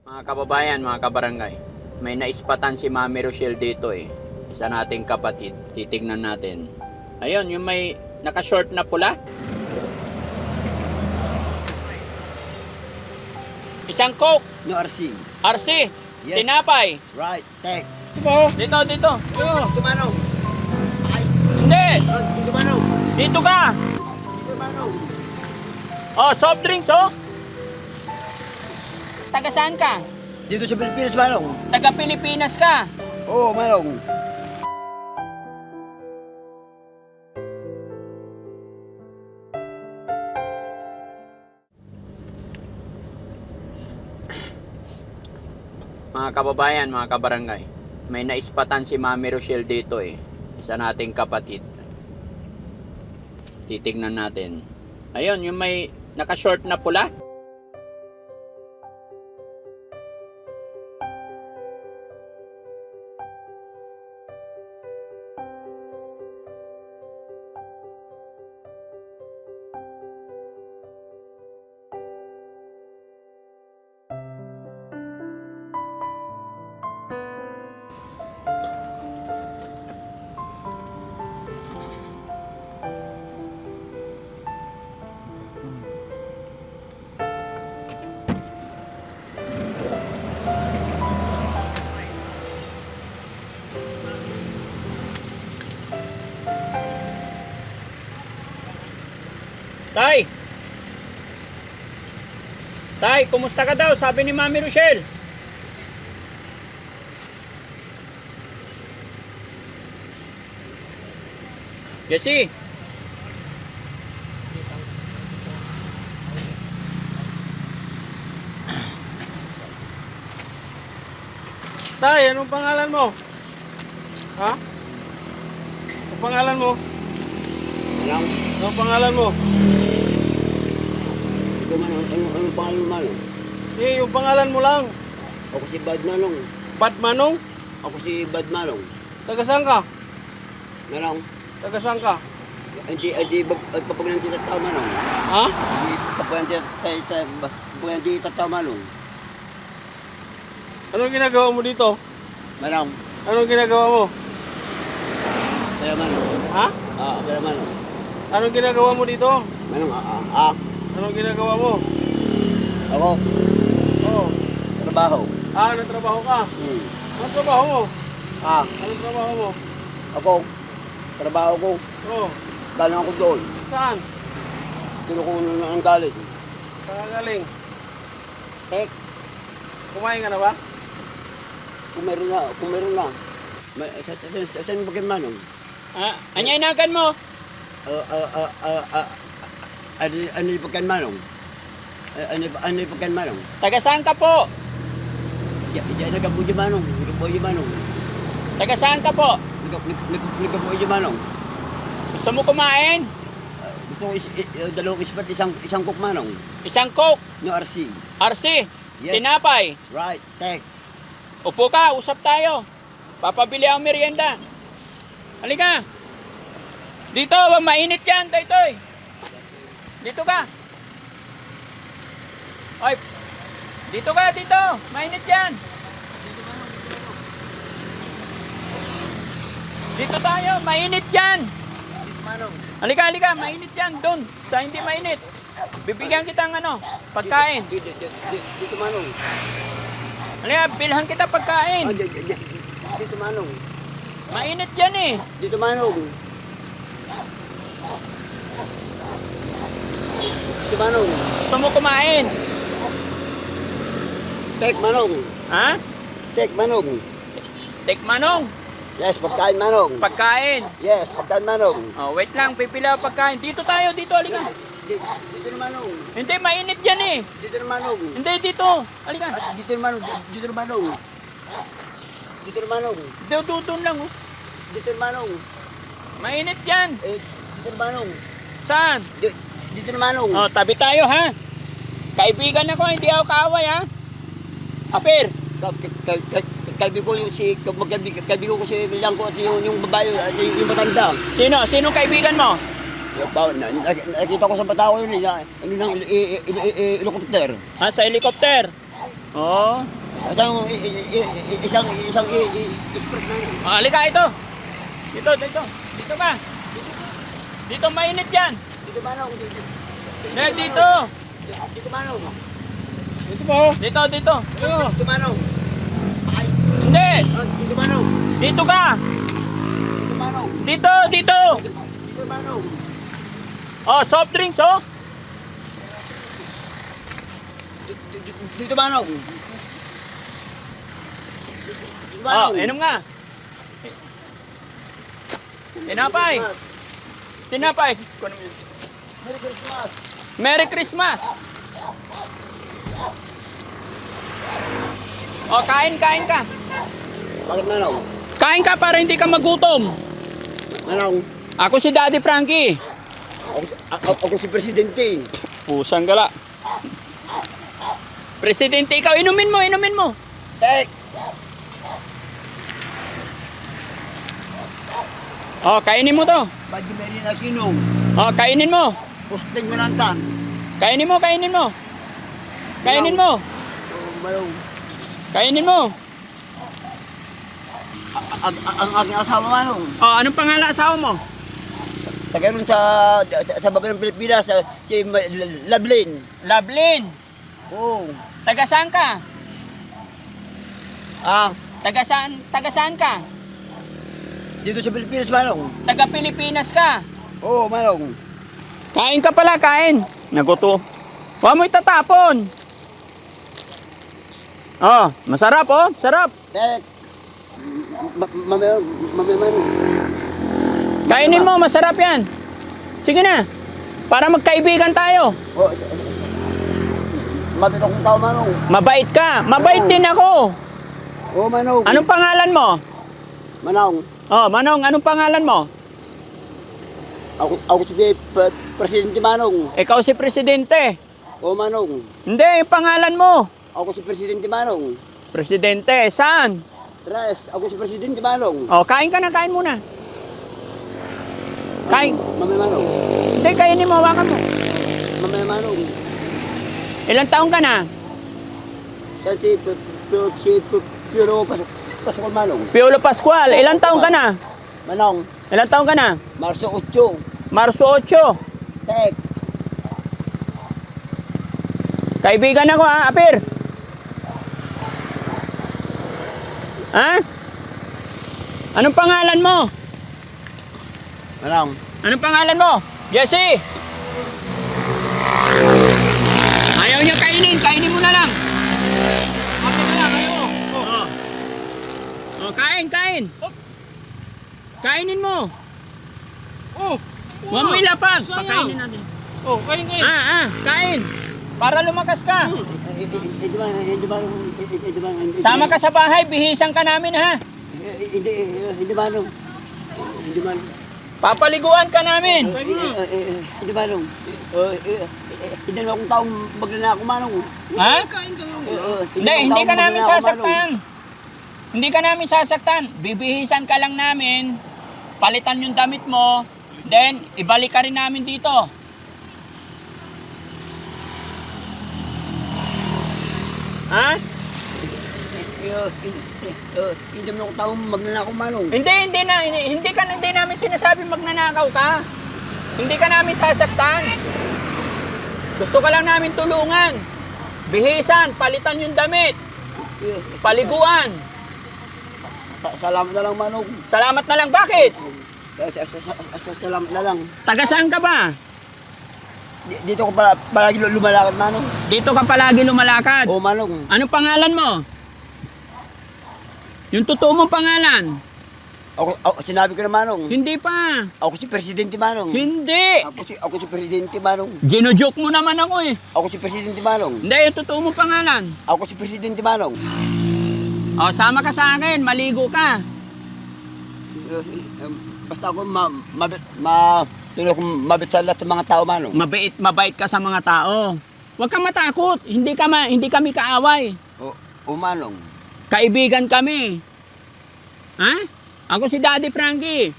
Mga kababayan, mga kabarangay, may naispatan si Mami Rochelle dito eh. Isa nating kapatid. Titignan natin. Ayun, yung may naka-short na pula. Isang Coke. No, RC. RC. Yes. Tinapay. Right, take. Dito, dito. Tumanong. Hindi. Tumanong. Dito ka. Tumanong. Oh, soft drinks oh. Taga saan ka? Dito sa Pilipinas, Manong. Taga Pilipinas ka. Oo, Manong. Mga kababayan, mga kabarangay, may naispatan si Mami Rochelle dito eh. Isa nating kapatid. Titignan natin. Ayun, yung may naka-short na pula. Tay! Tay, kumusta ka daw? Sabi ni Mami Rochelle. Jesse. Tay, anong pangalan mo? Ha? Anong pangalan mo? Manong. Anong pangalan mo? Ito, Manong. Anong pangalan mo, Manong? Eh, yung pangalan mo lang. Ako si Bad Manong. Bad Manong? Ako si Bad Manong. Taga saan ka? Manong. Taga saan ka? Hindi papaganti tataw, Manong. Ha? Hindi papaganti tataw, Manong. Anong ginagawa mo dito? Manong. Anong ginagawa mo? Kaya, Manong. Ha? Kaya, Manong. Anong ginagawa mo dito? Manong, Anong ginagawa mo? Ako, Oo. trabaho. Nagtrabaho ka? Anong trabaho mo? Anong trabaho mo? Ako, trabaho ko. Oo. Galing ako doon. Saan? Tinukunan na ang galit. Saan ka galing? Tek, Kumain ka na ba? kung meron na. Saan ba kayo, Manong? Anyay nagan mo. Ano yung pagkan, Manong? Ano yung pagkan, Manong? Taga saan ka po? Yan, nagkapuji, Manong. Nagkapuji, Manong. Taga saan ka po? Nagkapuji, Manong. Gusto mo kumain? Gusto ko dalawang ispat, isang cook, Manong. Isang Coke. No, RC. RC. Yes. Tinapay. Right, tek. Upo ka, usap tayo. Papabili ako merienda. Halika. Dito, wag mainit yan, Taytoy. Dito ka. Oy. Dito ka, dito. Mainit yan. Dito tayo, mainit yan. Halika, halika, mainit yan. Doon, sa hindi mainit. Bibigyan kitang pagkain. Dito, Manong. Halika, bilhan kita pagkain. Dito, Manong. Mainit yan eh. Dito, Manong. Dito, Manong. Gusto mo kumain? Tek, Manong. Ha? Tek, Manong. Tikmanong, Yes, pagkain, Manong. pagkain. Yes, pagkain, Manong. Oh, wait lang, pipila ako pagkain. Dito tayo, dito, halika. Dito na, Manong. Hindi, mainit yan eh. Dito na, Manong. Hindi, dito. Halika. Dito na, Manong. Dito na, Manong. Dito na, Manong. Doon lang oh. Dito na, Manong. Mainit yan. Dito na, Manong. Saan? Dito na, Manong. Oh, tabi tayo ha. Kaibigan ako, hindi ako kaaway ha. Apir. Kalbi ko yung kalbi ko si Milang ko at yung babae at yung matanda. Sino? Sinong kaibigan mo? Nakita ko sa bata ko yun, ano nang helicopter. Ha, sa helicopter. Oo. Isang spread na yun. Halika ito. Dito. Dito ba? Dito mainit yan. Dito Manong. Dito. Dito Manong. Ito ba ho? Dito. Dito Manong. Hindi. Dito Manong. Dito ka. Dito Manong. Dito. Dito Manong. Oh, soft drinks, oh. Dito Manong. Dito Oh, Manong. inom nga. Tinapay. Merry Christmas. Merry Christmas. Oh, kain ka. Bakit Manong? Kain ka para hindi ka magutom. Manong. Ako si Daddy Frankie. Ako si Presidente. Pusang gala. Presidente, ikaw, inumin mo. Tek. Oh, kainin mo to. Badi Mary na kinong. Oh, kainin mo. Posting manantan. Kainin mo. Kainin mo. Manong. Kainin mo. Ang aking asawa Manong. Oh, anong pangalan asawa mo? Taga ron sa baba ng Pilipinas, si Lablin. Lovelyn. Oo. Taga saan ka? Ah, Taga saan ka? dito sa Pilipinas Manong. Taga Pilipinas ka. Oo, Manong. Kain ka pala, kain. Naguto. Huwag mo itatapon. Oh, masarap oh, sarap. Tek. Mamaya Manong. Kainin mo, masarap yan. Sige na. Para magkaibigan tayo. Oh, mabit akong tao Manong. Mabait ka. Mabait din ako. Oo, Manong. Anong pangalan mo? Manong. Oh, Manong, anong pangalan mo? Ako si Presidente Manong. Ikaw si Presidente. Oo, Manong. Hindi, yung pangalan mo. Ako si Presidente Manong. Presidente, saan? Tres, ako si Presidente Manong. Oh, kain ka na, kain muna. Kain. Mamaya Manong. Hindi, kainin mo, hawakan mo. Mamaya Manong. Ilang taong ka na? Saan si Puro Pascual Manong? Piolo Pascual, ilang taong ka na? Manong. Ilang taong ka na? Marso 8. Marso 8. Tek. Kaibigan ako ha, Apir. Ha? Anong pangalan mo? Manong. Anong pangalan mo? Jesse! Ayaw niya kainin, kainin mo na lang. Bakit na lang kayo? Oh. Oh, kain. Kainin mo. Oh. Huwag mo ilapag. Sayang. Pakainin natin. Oh, kain. Kain. Para lumakas ka. Hindi ba? Sama ka sa bahay, bihisan ka namin ha. Hindi Manong. Hindi Manong. Papaliguan ka namin. Hindi Manong. Hindi na akong taong magnanako Manong. Ha? Kain ka lang. Hindi ka namin sasaktan. Hindi ka namin sasaktan. Bibihisan ka lang namin. Palitan yung damit mo. Then, ibalik ka rin namin dito. Ha? Hindi mo akong taong magnanako Manong. Hindi namin sinasabi magnanakaw ka. Hindi ka namin sasaktan. Gusto ka lang namin tulungan. Bihisan, palitan yung damit. Paliguan. Salamat na lang Manong. Salamat na lang. Bakit? Salamat na lang. Taga saan ka ba? Dito ko palagi lumalakad Manong. Dito ka palagi lumalakad. Oo Manong. Anong pangalan mo? Yung totoo mong pangalan? Ako sinabi ko na Manong. Hindi pa. Ako si Presidente Manong. Hindi. Ako si Presidente Manong. Ginojoke mo naman ako eh. Ako si Presidente Manong. Hindi, yung totoo mong pangalan. Ako si Presidente Manong. O, sama ka sa akin. Maligo ka. Basta ako tulog kong mabit sa lahat ng mga tao Manong. Mabait ka sa mga tao. Huwag kang matakot. Hindi kami kaaway. O Manong. Kaibigan kami. Ha? Ako si Daddy Frankie.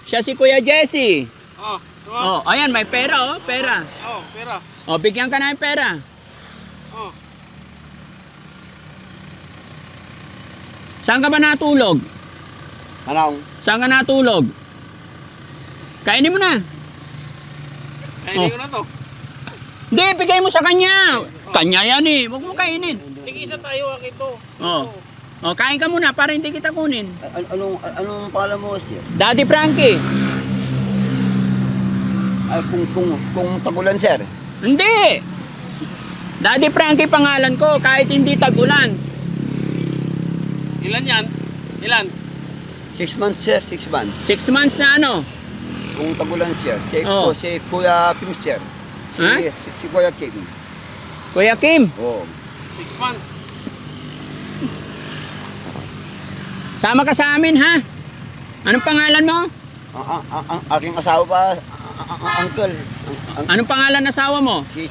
Siya si Kuya Jesse. Oh, Oh, ayan, may pera oh, pera. Oh, pera. Oh, bigyan ka na ng pera. Oh. Saan ka ba natulog? Anong? Saan ka natulog? Kainin mo na. Kainin ko na to. Hindi, bigay mo sa kanya. Kanya yan eh. Huwag mo kainin. Tig-isa tayo, akin to. Oh, kain ka muna para hindi kita kunin. Anong pangalan mo, sir? Daddy Frankie. Ay, kung tagulan, sir. Hindi. Daddy Frankie pangalan ko kahit hindi tag-ulan. Ilan yan? Ilan? 6 months, sir. 6 months. 6 months na ano. Kung tagulan, sir. Oo. Si Kuya Kim, sir. Ha? Si Kuya Kim. Kuya Kim, Oo. 6 months. sama ka sa amin ha. Anong pangalan mo? Ang aking asawa pa, uncle. Anong pangalan ng asawa mo? Si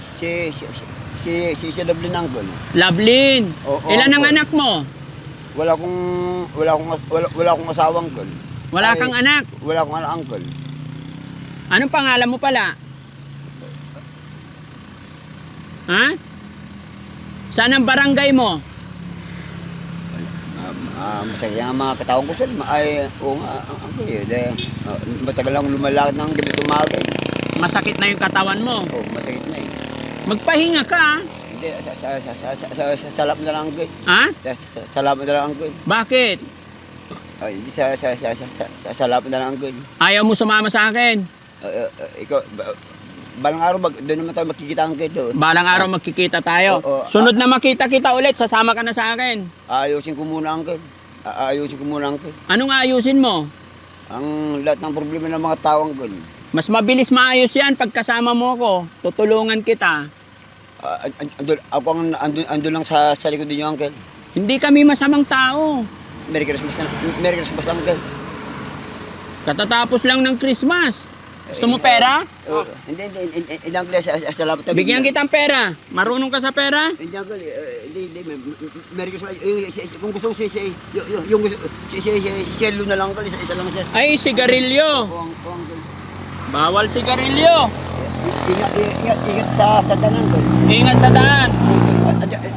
Dublin uncle. Lovelyn. Oo, Ilan ang oo. anak mo? Wala akong asawang uncle. Wala Ay, kang anak. Wala akong anak uncle. Anong pangalan mo pala? Ha? Saan ang barangay mo? Masaya ang mga katawang ko sir. Ay, oo nga, uncle eh. Matagal lang lumalakad ng gabi tumaga eh. Masakit na yung katawan mo. Oo, masakit na eh. Magpahinga ka ha? Hindi, salap na lang uncle. Ha? Salap na lang uncle. Bakit? Ay, hindi, salap na lang uncle. Ayaw mo sumama sa akin? Ikaw, balang araw, doon naman tayo makikita uncle doon. Balang araw magkikita tayo. Oo. Sunod na makita kita ulit, sasama ka na sa akin. Ayusin ko muna uncle. Ayusin ko muna uncle. Anong ayusin mo? Ang lahat ng problema ng mga tao uncle. Mas mabilis maayos yan pag kasama mo ko. Tutulungan kita. Ando lang sa likod niyo uncle. Hindi kami masamang tao. Merry Christmas uncle. Katatapos lang ng Christmas. Gusto mo pera? Hindi uncle, salamat. Bigyan kitang pera. Marunong ka sa pera? Hindi uncle, hindi. Merry Christmas. Kung gusto ko si Elo na lang uncle, isa lang sir. Ay, sigarilyo. Oo, uncle. Bawal sigarilyo. Ingat sa daan uncle. Ingat sa daan.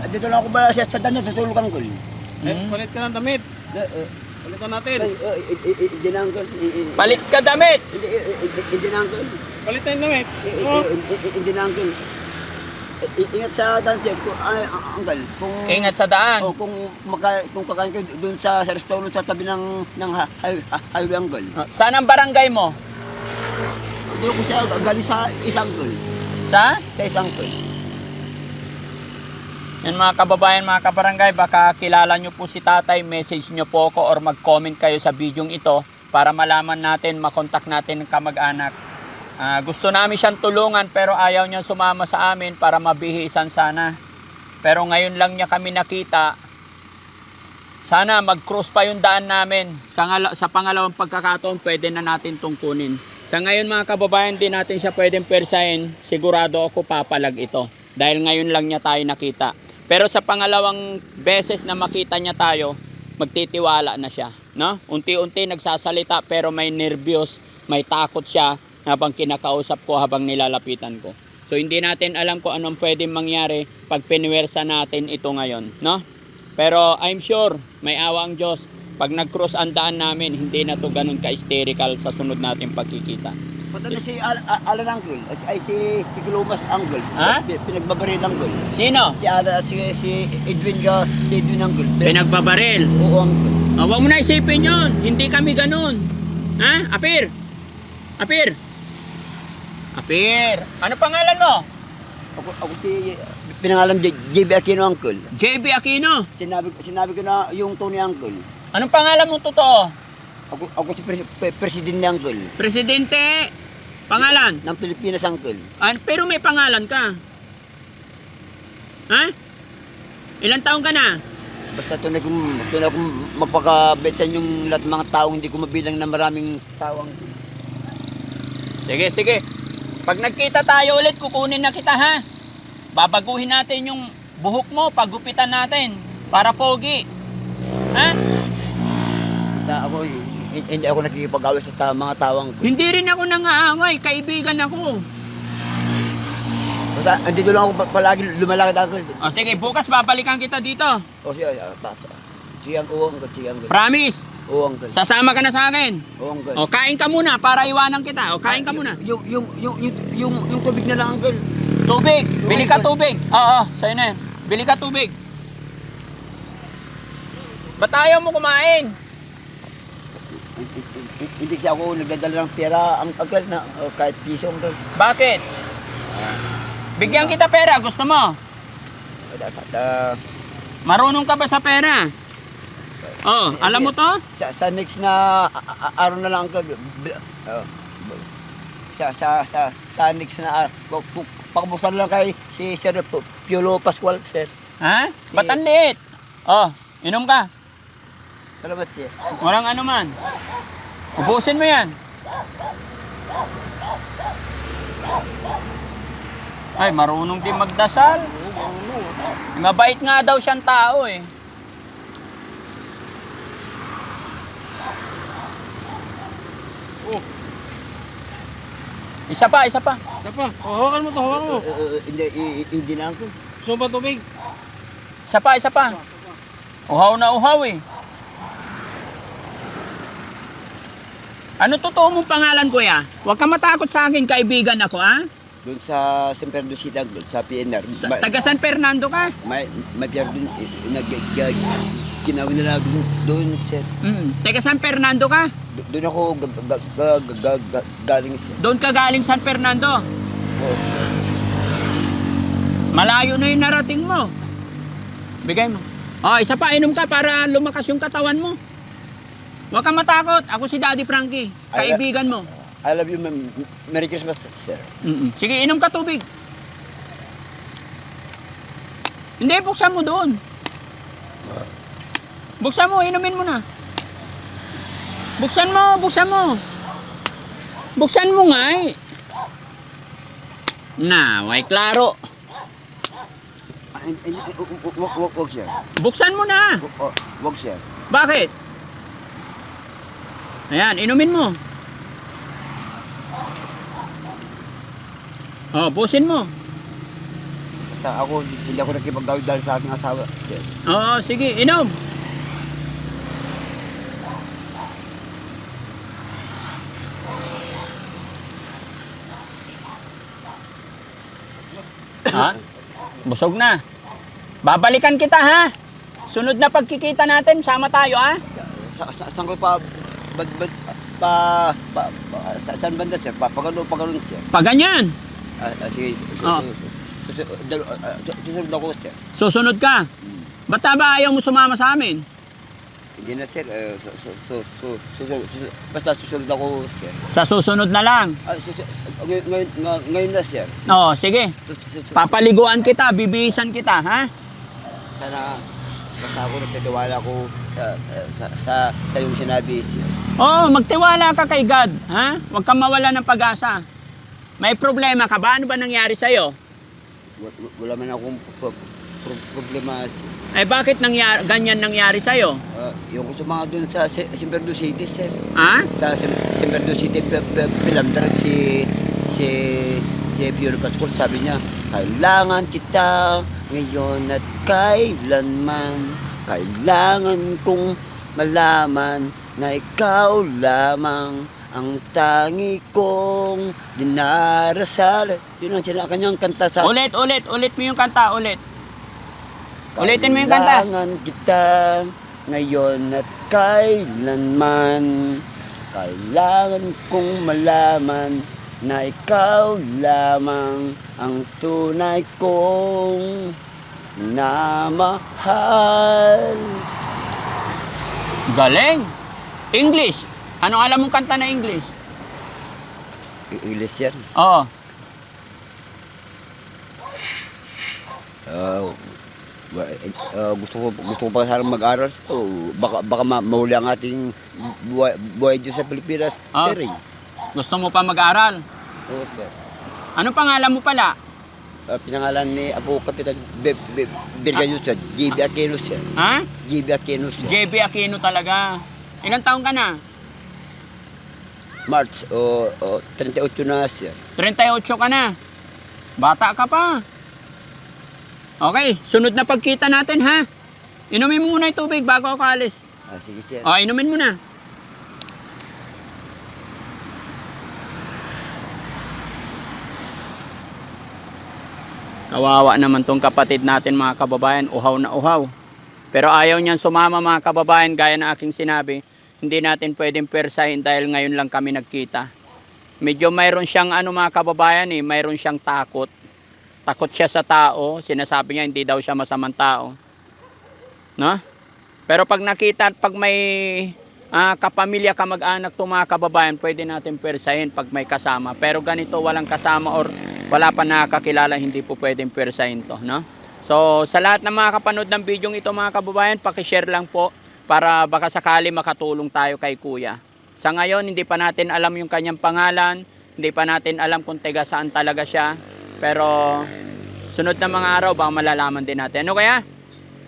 Dito lang ako ba sa daan, tutulog uncle. Palit ka ng damit. Palitan natin. Hindi na uncle. Palit ka damit. Hindi na uncle. Palitan yung damit. Hindi na uncle. Ingat sa daan sir. Uncle. Ingat sa daan. Kung kakain kayo doon sa restaurant sa tabi ng highway uncle. Saan ang barangay mo? Doon ko siya galing sa isang uncle. Sa? Sa isang uncle. Yan mga kababayan, mga kabarangay, baka kilala nyo po si tatay, message nyo po ako or mag-comment kayo sa bidyong ito para malaman natin, makontak natin ng kamag-anak. Gusto namin siyang tulungan pero ayaw niya sumama sa amin para mabihisan sana. Pero ngayon lang niya kami nakita. Sana mag-cross pa yung daan namin. Sa pangalawang pagkakataon, pwede na natin tungkunin. Sa ngayon mga kababayan, di natin siya pwedeng persahin. Sigurado ako papalag ito. Dahil ngayon lang niya tayo nakita. Pero sa pangalawang beses na makita niya tayo, magtitiwala na siya. No? Unti-unti nagsasalita pero may nervyos, may takot siya habang kinakausap ko, habang nilalapitan ko. So hindi natin alam kung anong pwedeng mangyari pag piniwersa natin ito ngayon. No? Pero I'm sure may awa ang Diyos. Pag nag-cross ang daan namin, hindi na to ganun ka-hysterical sa sunod nating pagkikita. Pati na si Alan uncle, ay si Kilomas uncle. Ha? Pinagbabaril uncle. Sino? Si Alan at si Edwin uncle. Pinagbabaril. Oo uncle. Huwag mo na isipin yun. Hindi kami ganun. Ha? Apir? Apir? Apir? Ano pangalan mo? Ako si pinangalan JB Aquino uncle. JB Aquino. Sinabi ko na yung Tony uncle. Anong pangalan mo totoo? Ako si Presidente uncle. Presidente. Pangalan? Ng Pilipinas uncle. Pero may pangalan ka. Ha? Ilang taong ka na? Basta tunay kong magpakabetsan yung lahat ng mga taong hindi ko mabilang na maraming tawang. Sige, sige. Pag nagkita tayo ulit, kukunin na kita ha. Babaguhin natin yung buhok mo, pagupitan natin. Para pogi. Ha? Basta ako, hindi ako nakikipag-away sa mga tawang ko. Hindi rin ako nangaaway. Kaibigan ako. Basta andito lang ako palagi lumalakad ako. O sige, bukas babalikan kita dito. O siya, basta. Sige, uncle. Sige, uncle. Promise. Oo, uncle. Sasama ka na sa akin. Oo, uncle. O, kain ka muna para iwanan kita. O, kain ka muna. Yung tubig na lang, uncle. Tubig. Bili ka tubig. Oo, sa'yo na yan. Bili ka tubig. Ba't ayaw mo kumain? Hindi siya ako nagdadala ng pera, ang uncle, na kahit piso, uncle. Bakit? Bigyan kita pera. Gusto mo? Marunong ka ba sa pera? Oh, alam mo to? Sa next na araw na lang, uncle. Sa next na araw. Pakabuksan lang kay si Sir Piolo Pascual, sir. Ha? Ba't ang liit? Oh, inom ka. Salamat, sir. Walang ano man. Ubusin mo yan. Ay, marunong din magdasal. Mabait nga daw siyang tao eh. Oh, Isa pa. isa pa. Hawakan mo to, hawakan mo. Hindi na, uncle. Gusto mo ba tubig? Isa pa. Uhaw na uhaw eh. Ano totoo mong pangalan, kuya? Huwag ka matakot sa akin, kaibigan ako, ha? Doon sa San Pedro City, uncle, sa PNR. Taga San Fernando ka? May pier doon, ginawa nila doon, sir. Taga San Fernando ka? Doon ako galing, sir. Doon ka galing San Fernando? Oo, sir. Malayo na yung narating mo. Bigay mo. Oh, isa pa, inom ka para lumakas yung katawan mo. Huwag kang matakot. Ako si Daddy Frankie. Kaibigan mo. I love you, ma'am. Merry Christmas, sir. Sige, inom ka tubig. Hindi, buksan mo doon. Buksan mo, inumin mo na. Buksan mo. Buksan mo nga eh. Na, way klaro. Wag, sir. Buksan mo na. Wag, sir. Bakit? Ayan, inumin mo. Oh, busin mo. Ako, hindi ako nakipag-gawin dahil sa aking asawa, sir. Oo, sige, inom. Ha? Busog na. Babalikan kita, ha? Sunod na pagkikita natin, sama tayo, ha? Saan ko saan banda, sir? Pagano'n, sir. Pag ganyan, Sige, Oo. susunod ako, sir. susunod ka. Ba't ba ayaw mo sumama sa amin? Hindi na, sir. Basta susunod ako, sir. Sa susunod na lang. Ngayon na, sir. Oo, sige. Papaliguan kita, bibihisan kita, ha? Sana basta ako nagtitiwala ko sa iyong sinabi, sir. Oo, magtiwala ka kay God, ha? Huwag kang mawala ng pag-asa. May problema ka ba? Ano ba nangyari sa'yo? Wala man akong problema, sir. Eh, bakit ganyan nangyari sa'yo? Yung gusto mga doon sa San Pedro City, sir. Ha? Sa San Pedro City, Pilamdaran si Piolo Pascual, sabi niya, kailangan kita ngayon at kailanman. Kailangan kong malaman na ikaw lamang ang tangi kong dinarasal. Yun ang kanyang kanta sa... Ulit mo yung kanta, ulit. Ulitin mo yung kanta. Kailangan kita ngayon at kailanman. Kailangan kong malaman na ikaw lamang ang tunay kong namahal. Galing. English. Anong alam mong kanta na English? English, sir. Oo. Gusto ko pa sana mag-aral. Baka mahuli ang ating buhay dito sa Pilipinas, Ah. sir. Gusto mo pa mag-aral? Oo, sir. Anong pangalan mo pala? Pinangalan ni Apo Kapitan Birgayo, sir. JB Aquino, sir. Ha? JB Aquino, sir. JB Aquino talaga. Ilang taong ka na? March 38 na, sir. 38 ka na. Bata ka pa. Okay, sunod na pagkita natin, ha? Inumin mo muna yung tubig bago ako alis. Sige, sir. O, inumin mo na. Kawawa naman tong kapatid natin mga kababayan, uhaw na uhaw. Pero ayaw niyan sumama mga kababayan, gaya na aking sinabi. Hindi natin pwedeng persahin dahil ngayon lang kami nagkita. Medyo mayroon siyang mga kababayan mayroon siyang takot. Takot siya sa tao, sinasabi niya hindi daw siya masamang tao. No? Pero pag nakita, pag may kapamilya, kamag-anak to mga kababayan, pwede natin persahin pag may kasama. Pero ganito, walang kasama or wala pa nakakilala, hindi po pwedeng persahin to, no? So, sa lahat ng mga kapanood ng video ito mga kababayan, paki-share lang po para baka sakali makatulong tayo kay Kuya. Sa ngayon, hindi pa natin alam yung kanyang pangalan, hindi pa natin alam kung taga saan talaga siya. Pero, sunod na mga araw, baka malalaman din natin. Ano kaya?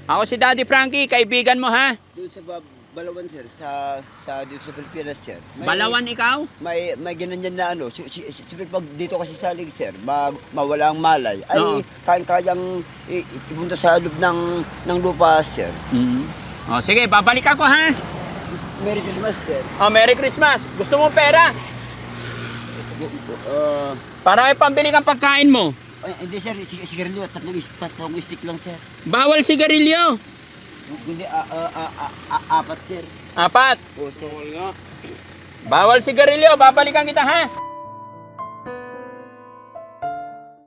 Ako si Daddy Frankie, kaibigan mo ha? Doon sa Balawan, sir, sa dito sa Pilipinas, sir. Balawan ikaw? May ganyan na siyempre pag dito kasi sa lig, sir, mawala ang malay, ay Oo. kayang ipunta sa loob ng lupa, sir. O, sige, babalik ako ha? Merry Christmas, sir. O, Merry Christmas. Gusto mo pera? Para may pambili kang pagkain mo. Hindi, sir, sigarilyo, tatlong stick lang, sir. Bawal sigarilyo. Hindi, apat, sir. 4. O, sir. Bawal sigarilyo, babalikan kita ha?